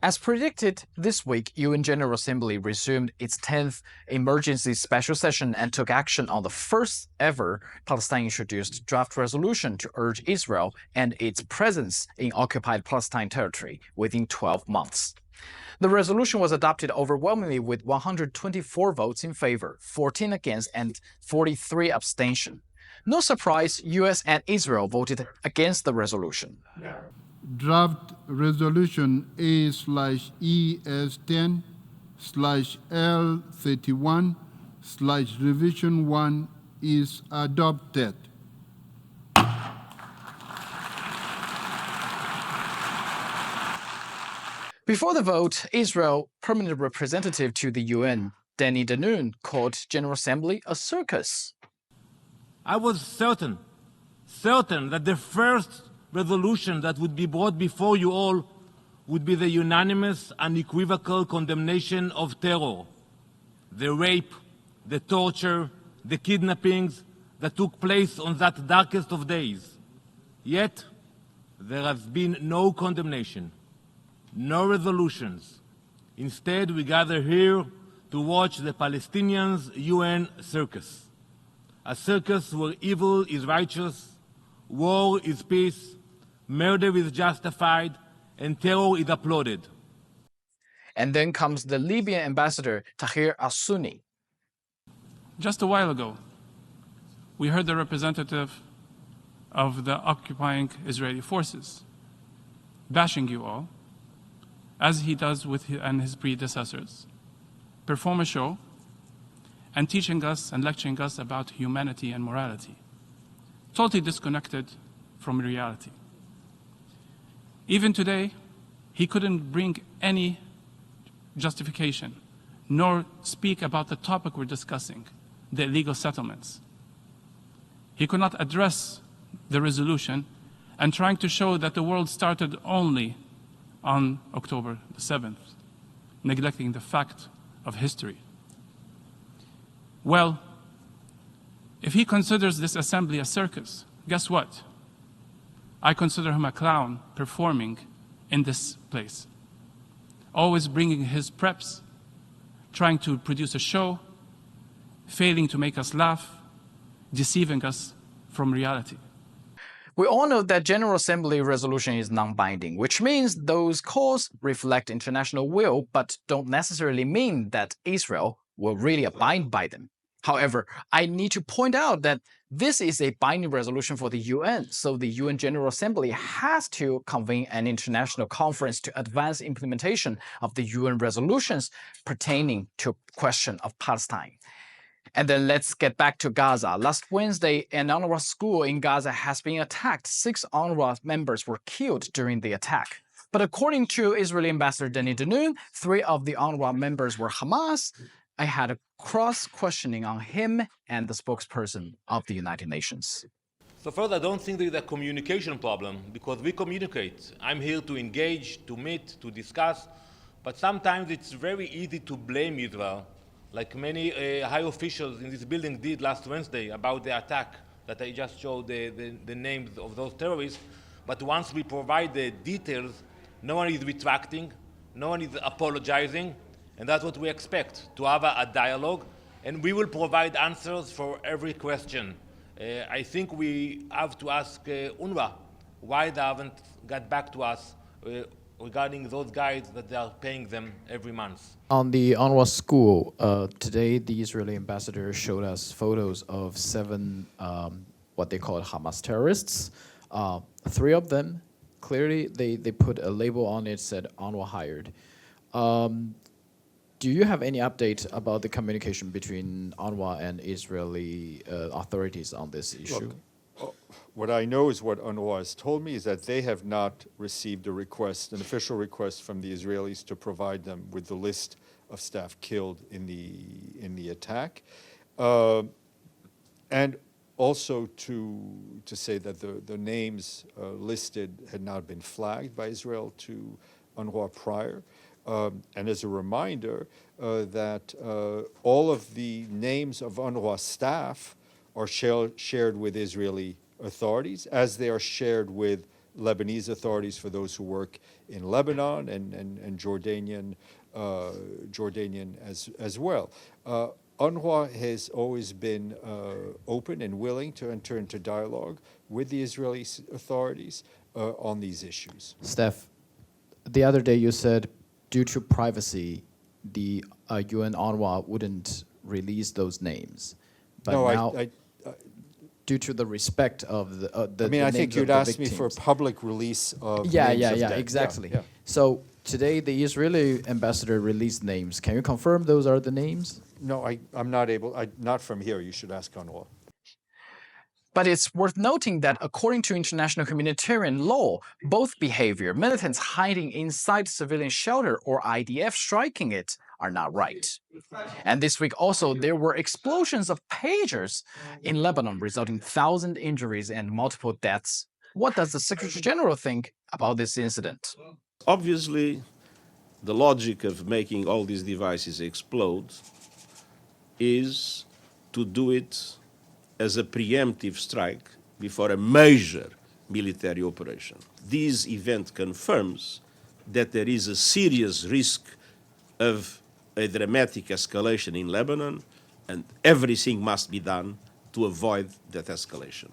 As predicted, this week, UN General Assembly resumed its 10th emergency special session and took action on the first ever Palestine-introduced draft resolution to urge Israel and its presence in occupied Palestine territory within 12 months. The resolution was adopted overwhelmingly with 124 votes in favor, 14 against, and 43 abstention. No surprise, US and Israel voted against the resolution. Draft Resolution A/10/L31/Revision 1 is adopted. Before the vote, Israel's permanent representative to the UN, Dezhi, called General Assembly a circus. I was certain that the first resolution that would be brought before you all would be the unanimous, unequivocal condemnation of terror, the rape, the torture, the kidnappings that took place on that darkest of days. Yet, there has been no condemnation, no resolutions. Instead, we gather here to watch the Palestinians' UN circus. A circus where evil is righteous, war is peace, murder is justified, and terror is applauded. And then comes the Libyan ambassador, Tahir al-Sunni. Just a while ago, we heard the representative of the occupying Israeli forces bashing you all, as he does with his predecessors, perform a show and teaching us and lecturing us about humanity and morality, totally disconnected from reality. Even today, he couldn't bring any justification, nor speak about the topic we're discussing, the illegal settlements. He could not address the resolution and trying to show that the world started only on October the 7th, neglecting the fact of history. Well, if he considers this assembly a circus, guess what? I consider him a clown performing in this place, always bringing his preps, trying to produce a show, failing to make us laugh, deceiving us from reality. We all know that General Assembly resolution is non-binding, which means those calls reflect international will, but don't necessarily mean that Israel will really abide by them. However, I need to point out that this is a binding resolution for the UN, so the UN General Assembly has to convene an international conference to advance implementation of the UN resolutions pertaining to question of Palestine. And then let's get back to Gaza. Last Wednesday, an UNRWA school in Gaza has been attacked. 6 UNRWA members were killed during the attack. But according to Israeli Ambassador Dezhi, 3 of the UNRWA members were Hamas. I had a cross-questioning on him and the spokesperson of the United Nations. So first, I don't think there is a communication problem, because we communicate. I'm here to engage, to meet, to discuss, but sometimes it's very easy to blame Israel, like many high officials in this building did last Wednesday about the attack that I just showed the names of those terrorists. But once we provide the details, no one is retracting, no one is apologizing, and that's what we expect, to have a dialogue, and we will provide answers for every question. I think we have to ask UNRWA why they haven't got back to us regarding those guys that they are paying them every month. On the UNRWA school, today the Israeli ambassador showed us photos of 7 what they call Hamas terrorists. 3 of them, clearly they put a label on it, said UNRWA hired. Do you have any update about the communication between UNRWA and Israeli authorities on this issue? Look, what I know is what UNRWA has told me is that they have not received a request, an official request from the Israelis to provide them with the list of staff killed in the attack, and also to say that the names listed had not been flagged by Israel to UNRWA prior. And as a reminder, that all of the names of UNRWA staff are shared with Israeli authorities, as they are shared with Lebanese authorities, for those who work in Lebanon, and Jordanian as well. UNRWA has always been open and willing to enter into dialogue with the Israeli authorities on these issues. Steph, the other day you said due to privacy, the UN UNRWA wouldn't release those names. But No, now, I due to the respect of the I mean, I think you'd ask me for a public release of names of dead. Exactly. Yeah. So today the Israeli ambassador released names. Can you confirm those are the names? No, I'm not able. Not from here. You should ask UNRWA. But it's worth noting that according to international humanitarian law, both behavior, militants hiding inside civilian shelter or IDF striking it, are not right. And this week also, there were explosions of pagers in Lebanon, resulting in 1,000 injuries and multiple deaths. What does the Secretary General think about this incident? Obviously, the logic of making all these devices explode is to do it as a preemptive strike before a major military operation. This event confirms that there is a serious risk of a dramatic escalation in Lebanon, and everything must be done to avoid that escalation.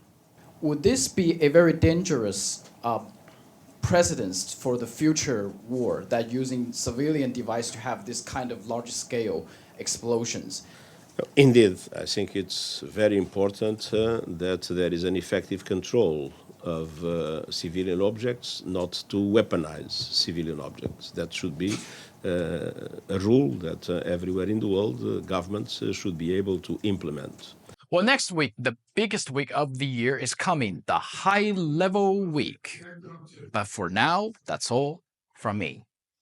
Would this be a very dangerous precedent for the future war, that using civilian device to have this kind of large-scale explosions? Indeed, I think it's very important that there is an effective control of civilian objects, not to weaponize civilian objects. That should be a rule that everywhere in the world governments should be able to implement. Well, next week, the biggest week of the year is coming, the high-level week. But for now, that's all from me.